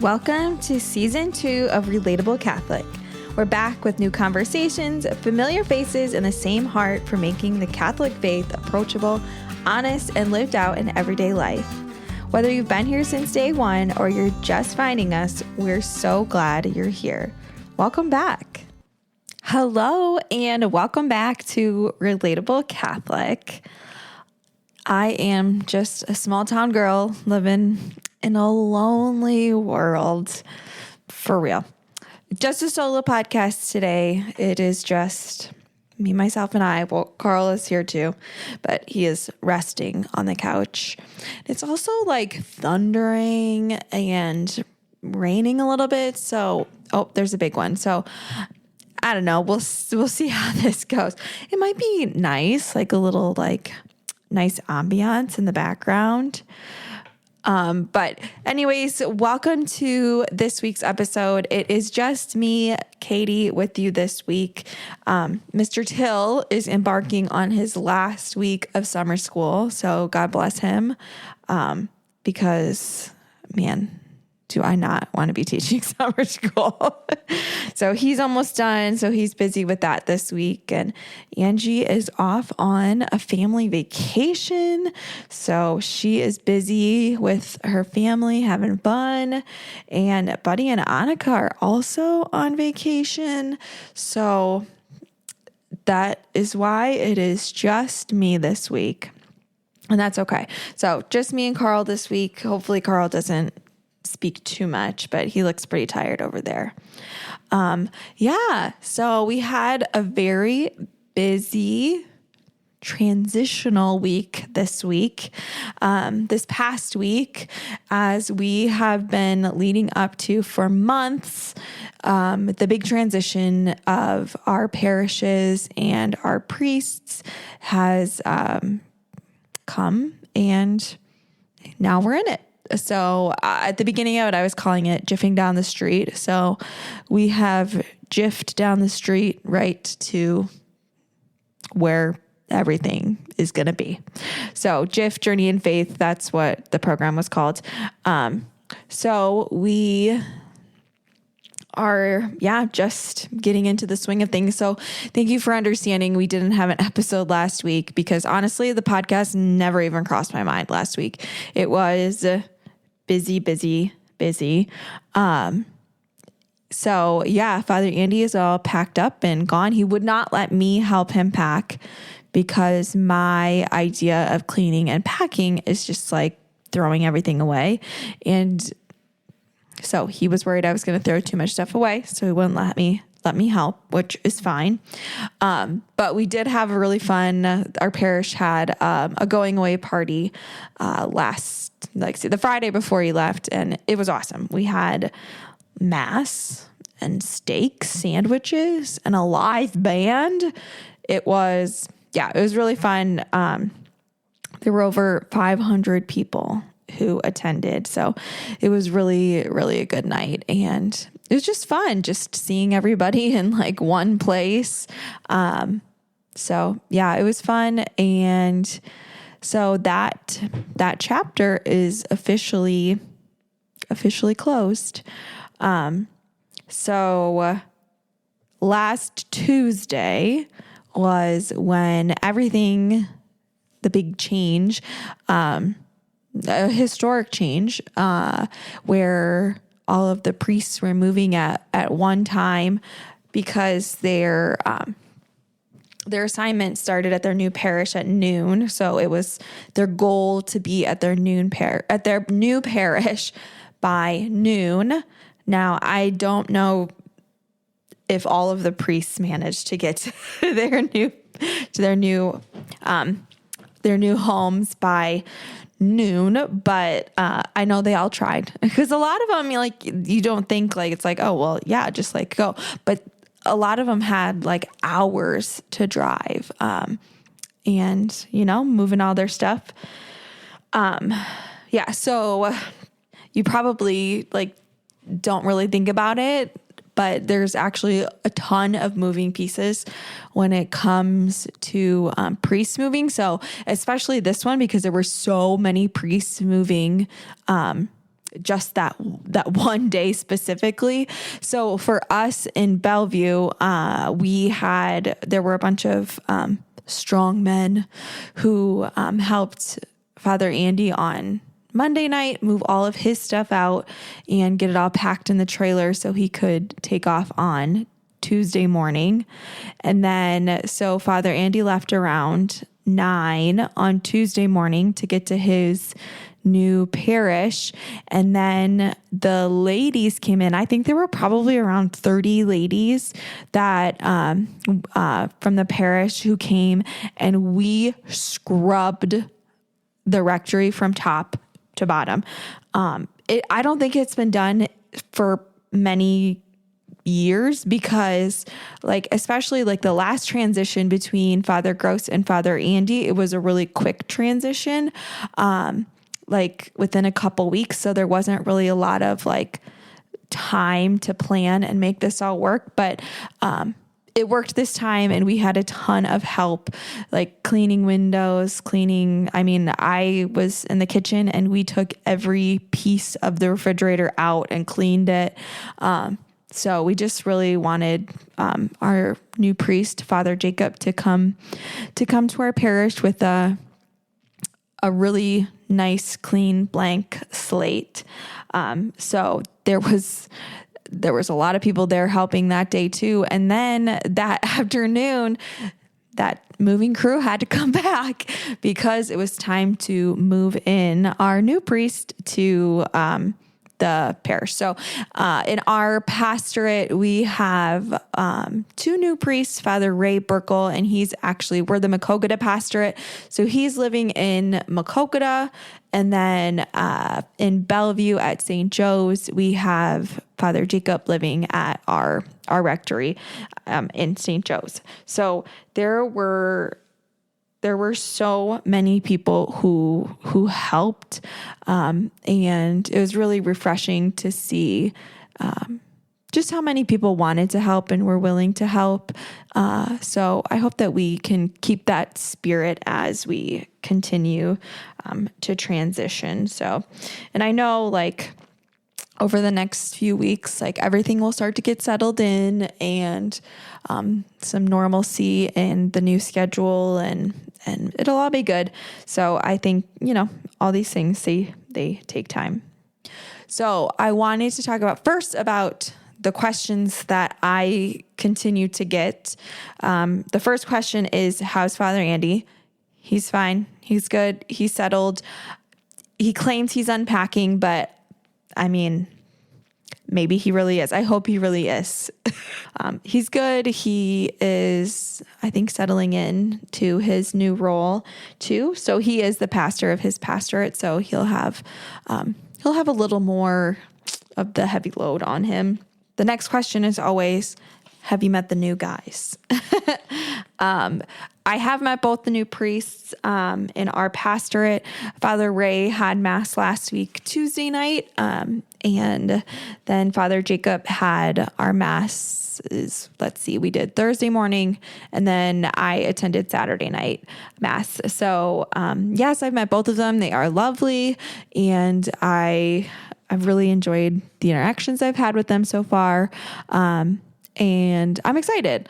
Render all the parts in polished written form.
Welcome to Season 2 of Relatable Catholic. We're back with new conversations, familiar faces, and the same heart for making the Catholic faith approachable, honest, and lived out in everyday life. Whether you've been here since day one or you're just finding us, we're so glad you're here. Welcome back. Hello, and welcome back to Relatable Catholic. I am just a small town girl living in a lonely world, for real. Just a solo podcast today. It is just me, myself, and I. Well, Carl is here too, but he is resting on the couch. It's also like thundering and raining a little bit. So, there's a big one. So I don't know. We'll see how this goes. It might be nice, like a little nice ambiance in the background. But anyways, welcome to this week's episode. It is just me, Katie, with you this week. Mr. Till is embarking on his last week of summer school. So God bless him. Because man, do I not want to be teaching summer school. So he's almost done. So he's busy with that this week. And Angie is off on a family vacation. So she is busy with her family having fun. And Buddy and Annika are also on vacation. So that is why it is just me this week. And that's okay. So just me and Carl this week. Hopefully Carl doesn't speak too much, but he looks pretty tired over there. So we had a very busy transitional week this week, this past week, as we have been leading up to for months, the big transition of our parishes and our priests has come, and now we're in it. So at the beginning of it, I was calling it jiffing down the street. So we have jiffed down the street right to where everything is going to be. So Jiff, Journey in Faith, that's what the program was called. So we are, just getting into the swing of things. So thank you for understanding. We didn't have an episode last week because honestly, the podcast never even crossed my mind last week. It was busy. Father Andy is all packed up and gone. He would not let me help him pack because my idea of cleaning and packing is just like throwing everything away. And so he was worried I was going to throw too much stuff away. So he wouldn't let me help, which is fine. But we did have a really fun, our parish had a going away party the Friday before he left, and it was awesome. We had mass and steak sandwiches and a live band. It was really fun. There were over 500 people who attended. So it was really, really a good night. And it was just fun just seeing everybody in like one place. It was fun. And so that chapter is officially closed. So last Tuesday was when the big change, a historic change, where all of the priests were moving at one time because their assignment started at their new parish at noon. So it was their goal to be at their new parish by noon. Now, I don't know if all of the priests managed to get to their new homes by noon, but I know they all tried, because a lot of them, you don't think it's like, oh, well, yeah, just go. But a lot of them had hours to drive, and moving all their stuff. So you probably don't really think about it, but there's actually a ton of moving pieces when it comes to priests moving. So especially this one, because there were so many priests moving just that one day specifically. So for us in Bellevue, there were a bunch of strong men who helped Father Andy on Monday night move all of his stuff out and get it all packed in the trailer so he could take off on Tuesday morning. And then so Father Andy left around 9 on Tuesday morning to get to his new parish. And then the ladies came in. I think there were probably around 30 ladies that from the parish who came, and we scrubbed the rectory from top to bottom. I don't think it's been done for many years because especially the last transition between Father Gross and Father Andy, it was a really quick transition, within a couple weeks. So there wasn't really a lot of time to plan and make this all work. But, it worked this time, and we had a ton of help, cleaning windows, I was in the kitchen and we took every piece of the refrigerator out and cleaned it. So we just really wanted our new priest, Father Jacob, to come to our parish with a really nice, clean, blank slate. So there was a lot of people there helping that day too. And then that afternoon, that moving crew had to come back because it was time to move in our new priest to the parish. So in our pastorate, we have 2 new priests, Father Ray Burkle, and we're the Makokata pastorate. So he's living in Makokata. And then in Bellevue at St. Joe's, we have Father Jacob living at our rectory in St. Joe's. So there were so many people who helped, and it was really refreshing to see just how many people wanted to help and were willing to help. So I hope that we can keep that spirit as we continue to transition. So, and I know over the next few weeks, everything will start to get settled in, and some normalcy in the new schedule, and it'll all be good. So I think, all these things, they take time. So I wanted to talk about the questions that I continue to get. The first question is, how's Father Andy? He's fine. He's good. He's settled. He claims he's unpacking, but maybe he really is. I hope he really is. He's good. He is, I think, settling in to his new role too. So he is the pastor of his pastorate. So he'll have a little more of the heavy load on him. The next question is always, have you met the new guys? I have met both the new priests in our pastorate. Father Ray had Mass last week, Tuesday night, and then Father Jacob had our Mass, we did Thursday morning, and then I attended Saturday night Mass. So yes, I've met both of them. They are lovely, and I've really enjoyed the interactions I've had with them so far, and I'm excited.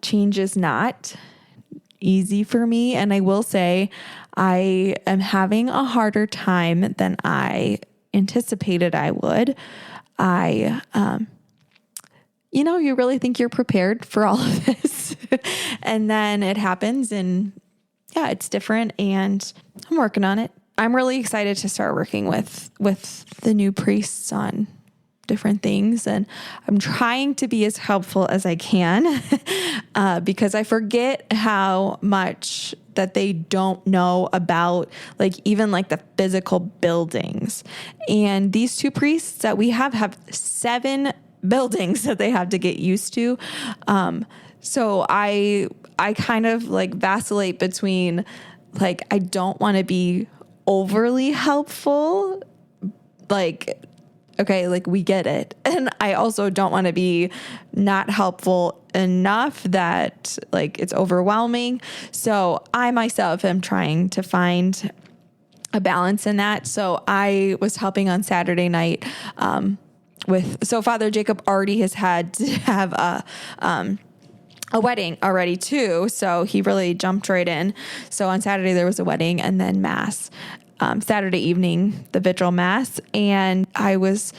Change is not easy for me, and I will say I am having a harder time than I anticipated I would. You really think you're prepared for all of this, and then it happens, and yeah, it's different, and I'm working on it. I'm really excited to start working with the new priests on different things, and I'm trying to be as helpful as I can because I forget how much that they don't know about even the physical buildings. And these 2 priests that we have 7 buildings that they have to get used to. So I kind of vacillate between I don't want to be overly helpful, okay, we get it. And I also don't want to be not helpful enough that it's overwhelming. So I myself am trying to find a balance in that. So I was helping on Saturday night, so Father Jacob already has had to have a wedding already too. So he really jumped right in. So on Saturday there was a wedding and then mass, Saturday evening, the vigil mass. And I was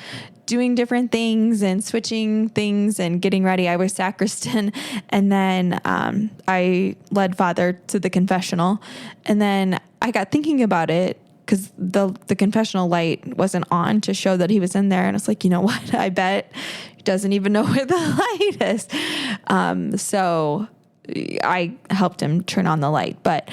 doing different things and switching things and getting ready. I was sacristan. And then, I led Father to the confessional, and then I got thinking about it, because the confessional light wasn't on to show that he was in there. And it's like, you know what? I bet he doesn't even know where the light is. So I helped him turn on the light. But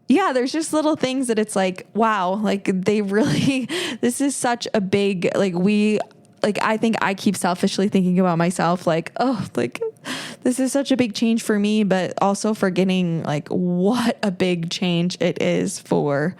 yeah, there's just little things that it's like, wow, like they really, this is such a big, I think I keep selfishly thinking about myself, like, oh, like this is such a big change for me, but also forgetting like what a big change it is for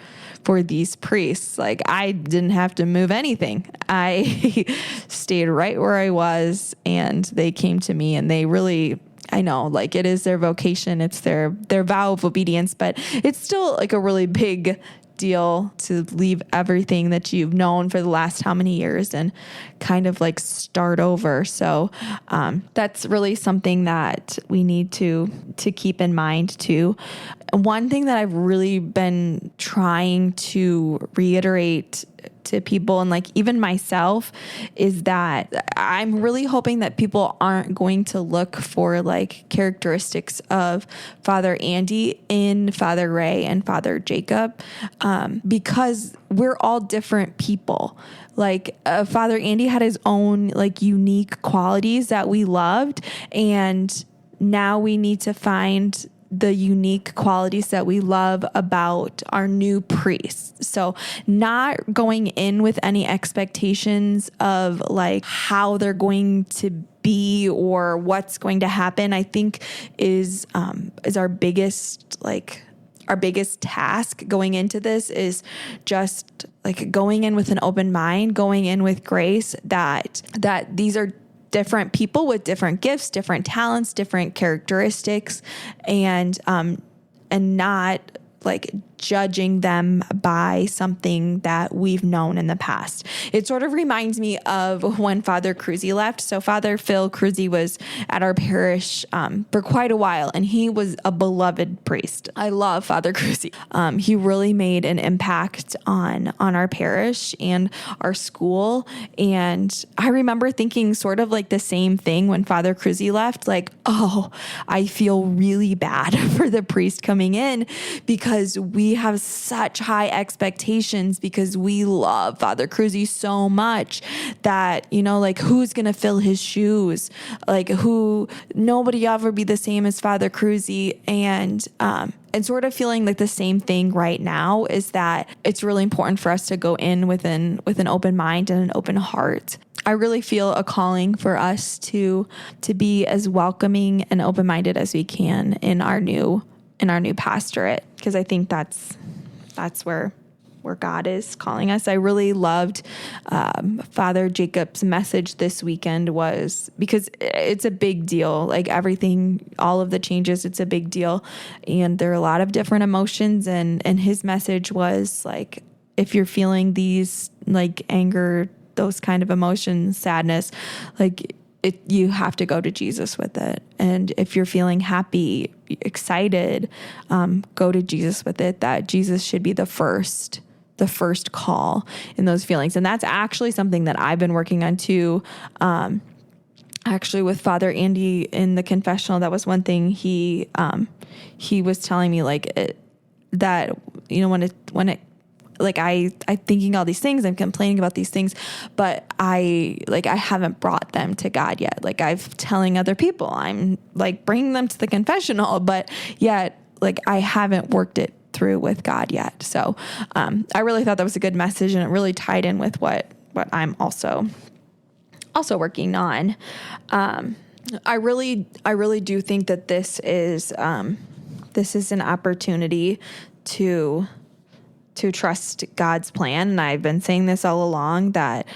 these priests. Like I didn't have to move anything. I stayed right where I was, and they came to me, and they really, I know, like it is their vocation. It's their vow of obedience, but it's still like a really big deal to leave everything that you've known for the last how many years and kind of like start over. So that's really something that we need to keep in mind too. One thing that I've really been trying to reiterate to people, and like even myself, is that I'm really hoping that people aren't going to look for like characteristics of Father Andy in Father Ray and Father Jacob, because we're all different people. Like Father Andy had his own like unique qualities that we loved, and now we need to find the unique qualities that we love about our new priests. So not going in with any expectations of like how they're going to be or what's going to happen, I think is our biggest task going into this, is just like going in with an open mind, going in with grace that these are different people with different gifts, different talents, different characteristics, and not like judging them by something that we've known in the past. It sort of reminds me of when Father Cruzy left. So Father Phil Cruzy was at our parish for quite a while, and he was a beloved priest. I love Father Cruzy. He really made an impact on our parish and our school. And I remember thinking sort of like the same thing when Father Cruzy left, like, oh, I feel really bad for the priest coming in, because we have such high expectations, because we love Father Cruzy so much that, you know, like who's going to fill his shoes? Like nobody ever be the same as Father Cruzy. And sort of feeling like the same thing right now is that it's really important for us to go in with an open mind and an open heart. I really feel a calling for us to be as welcoming and open-minded as we can in our new pastorate, because I think that's where God is calling us. I really loved Father Jacob's message this weekend, was because it's a big deal. Like everything, all of the changes, it's a big deal, and there are a lot of different emotions. And his message was like, if you're feeling these like anger, those kind of emotions, sadness, like you have to go to Jesus with it. And if you're feeling happy, excited, go to Jesus with it. That Jesus should be the first call in those feelings. And that's actually something that I've been working on too. Actually with Father Andy in the confessional, that was one thing he was telling me, like that, you know, when it like I thinking all these things, I'm complaining about these things, but I haven't brought them to God yet. Like I'm telling other people, I'm like bringing them to the confessional, but yet like I haven't worked it through with God yet. So I really thought that was a good message, and it really tied in with what I'm also working on. I really do think that this is an opportunity to trust God's plan. And I've been saying this all along, that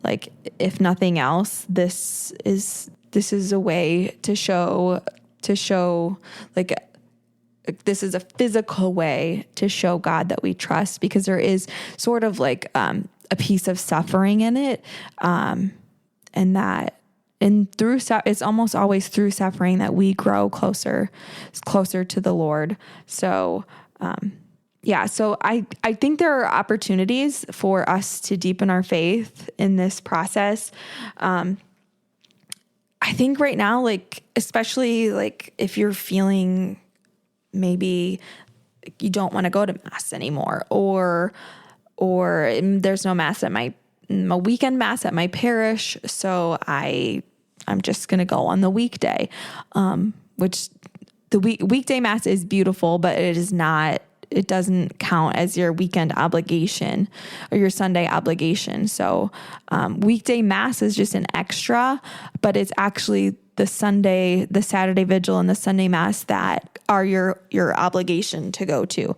like, if nothing else, this is a way to show like this is a physical way to show God that we trust, because there is sort of like a piece of suffering in it. It's almost always through suffering that we grow closer to the Lord. So, so I think there are opportunities for us to deepen our faith in this process. I think right now, like, especially like if you're feeling maybe you don't want to go to mass anymore, or there's no mass at my weekend mass at my parish, so I'm just going to go on the weekday, which the weekday mass is beautiful, but it doesn't count as your weekend obligation or your Sunday obligation. So weekday mass is just an extra, but it's actually the Saturday vigil and the Sunday mass that are your obligation to go to.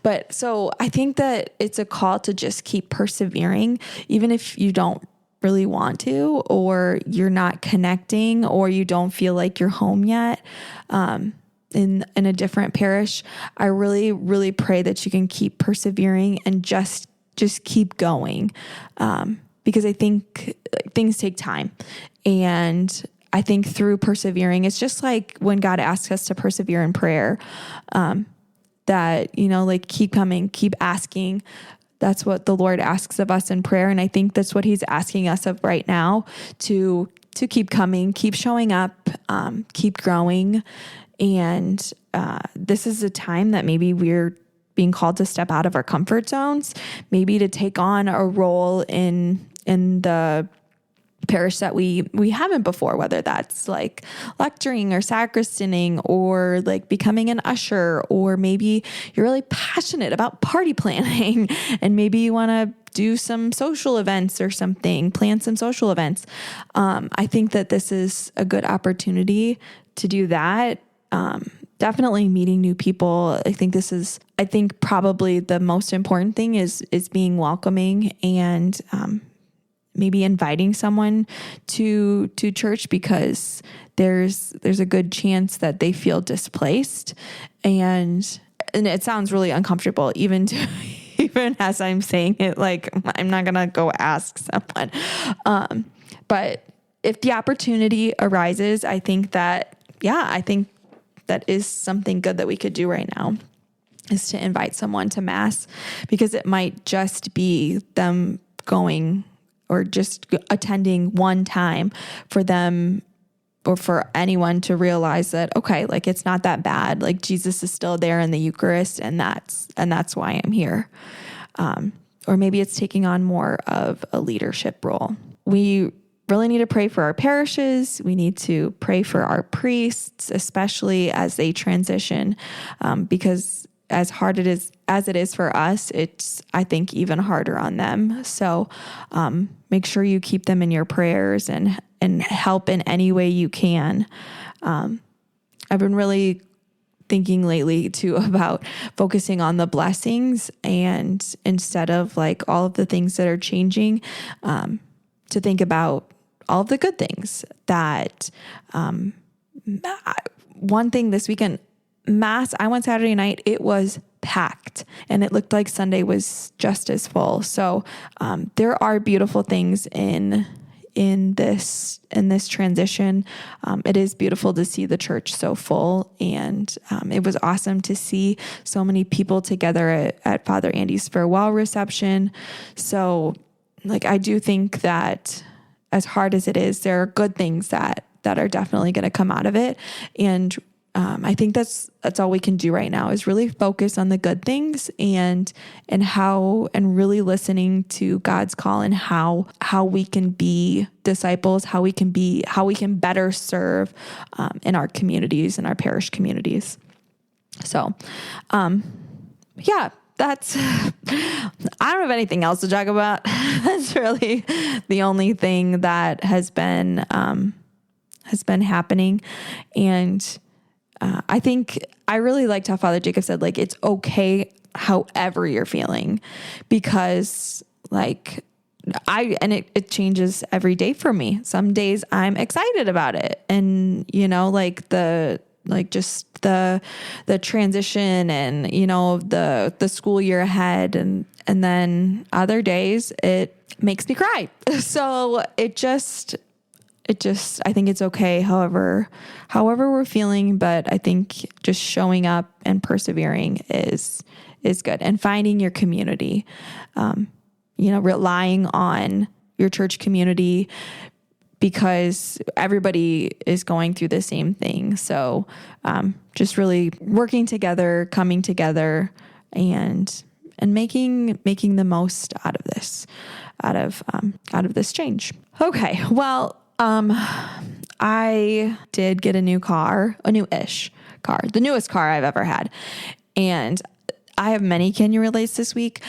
But so I think that it's a call to just keep persevering, even if you don't really want to, or you're not connecting, or you don't feel like you're home yet. In a different parish, I really, really pray that you can keep persevering and just keep going. Because I think things take time, and I think through persevering, it's just like when God asks us to persevere in prayer, that, like, keep coming, keep asking. That's what the Lord asks of us in prayer. And I think that's what he's asking us of right now, to keep coming, keep showing up, keep growing. And this is a time that maybe we're being called to step out of our comfort zones, maybe to take on a role in the parish that we haven't before, whether that's like lecturing or sacristaning, or like becoming an usher, or maybe you're really passionate about party planning and maybe you want to do some social events or something, plan some social events. I think that this is a good opportunity to do that. Definitely meeting new people. I think probably the most important thing is being welcoming, and maybe inviting someone to church, because there's a good chance that they feel displaced, and it sounds really uncomfortable even as I'm saying it. Like, I'm not gonna go ask someone, but if the opportunity arises, I think that is something good that we could do right now, is to invite someone to mass, because it might just be them going or just attending one time for them, or for anyone to realize that, okay, like, it's not that bad. Like, Jesus is still there in the Eucharist, and that's why I'm here. Or maybe it's taking on more of a leadership role. We really need to pray for our parishes. We need to pray for our priests, especially as they transition, because as hard as it is for us, it's, I think, even harder on them. So make sure you keep them in your prayers and help in any way you can. I've been really thinking lately too about focusing on the blessings, and instead of like all of the things that are changing, to think about all of the good things that, one thing this weekend, mass, I went Saturday night, it was packed, and it looked like Sunday was just as full. So, there are beautiful things in this transition. It is beautiful to see the church so full, and it was awesome to see so many people together at Father Andy's farewell reception. So, like, I do think that as hard as it is, there are good things that are definitely going to come out of it. And I think that's all we can do right now, is really focus on the good things, and really listening to God's call, and how we can be disciples, how we can better serve in our communities, in our parish communities. So, that's, I don't have anything else to talk about. That's really the only thing that has been happening. And I think I really liked how Father Jacob said, like, it's okay however you're feeling, because like it changes every day for me. Some days I'm excited about it, and like the like just the transition and, you know, the school year ahead. And then other days it makes me cry. So I think it's okay. However we're feeling, but I think just showing up and persevering is good, and finding your community, relying on your church community, because everybody is going through the same thing. So, just really working together, coming together, and making the most out of this, out of this change. Okay. Well, I did get a newish car, the newest car I've ever had. And I have many Can You Relates this week.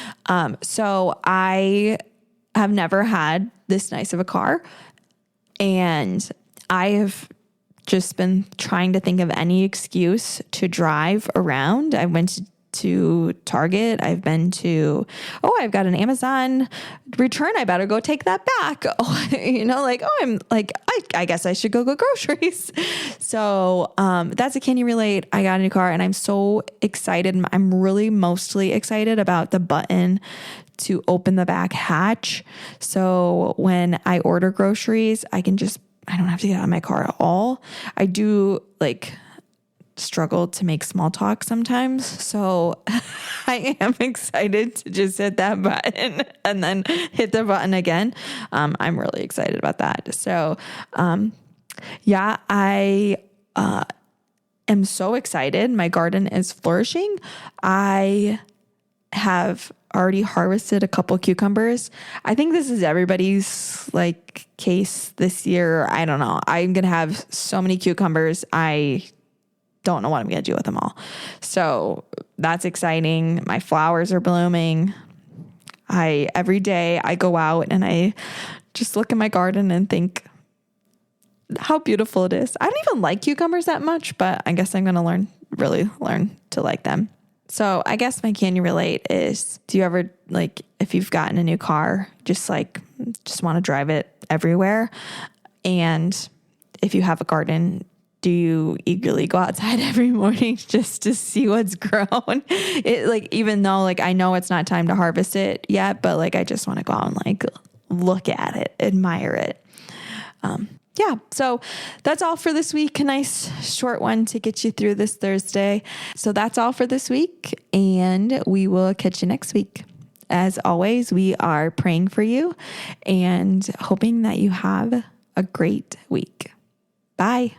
So I have never had this nice of a car, and I have just been trying to think of any excuse to drive around. I went to Target. I've been to, I've got an Amazon return. I better go take that back. I guess I should go get groceries. So, that's a Can You Relate? I got a new car and I'm so excited. I'm really mostly excited about the button to open the back hatch. So when I order groceries, I don't have to get out of my car at all. I do struggle to make small talk sometimes. So I am excited to just hit that button and then hit the button again. I'm really excited about that. So, I am so excited. My garden is flourishing. I have already harvested a couple cucumbers. I think this is everybody's case this year. I don't know. I'm going to have so many cucumbers. I don't know what I'm going to do with them all. So that's exciting. My flowers are blooming. Every day I go out and I just look at my garden and think how beautiful it is. I don't even like cucumbers that much, but I guess I'm going to really learn to like them. So I guess my Can You Relate is, do you ever, if you've gotten a new car, just want to drive it everywhere? And if you have a garden, do you eagerly go outside every morning just to see what's grown? Even though I know it's not time to harvest it yet, but I just want to go out and look at it, admire it. So that's all for this week. A nice short one to get you through this Thursday. So that's all for this week, and we will catch you next week. As always, we are praying for you and hoping that you have a great week. Bye.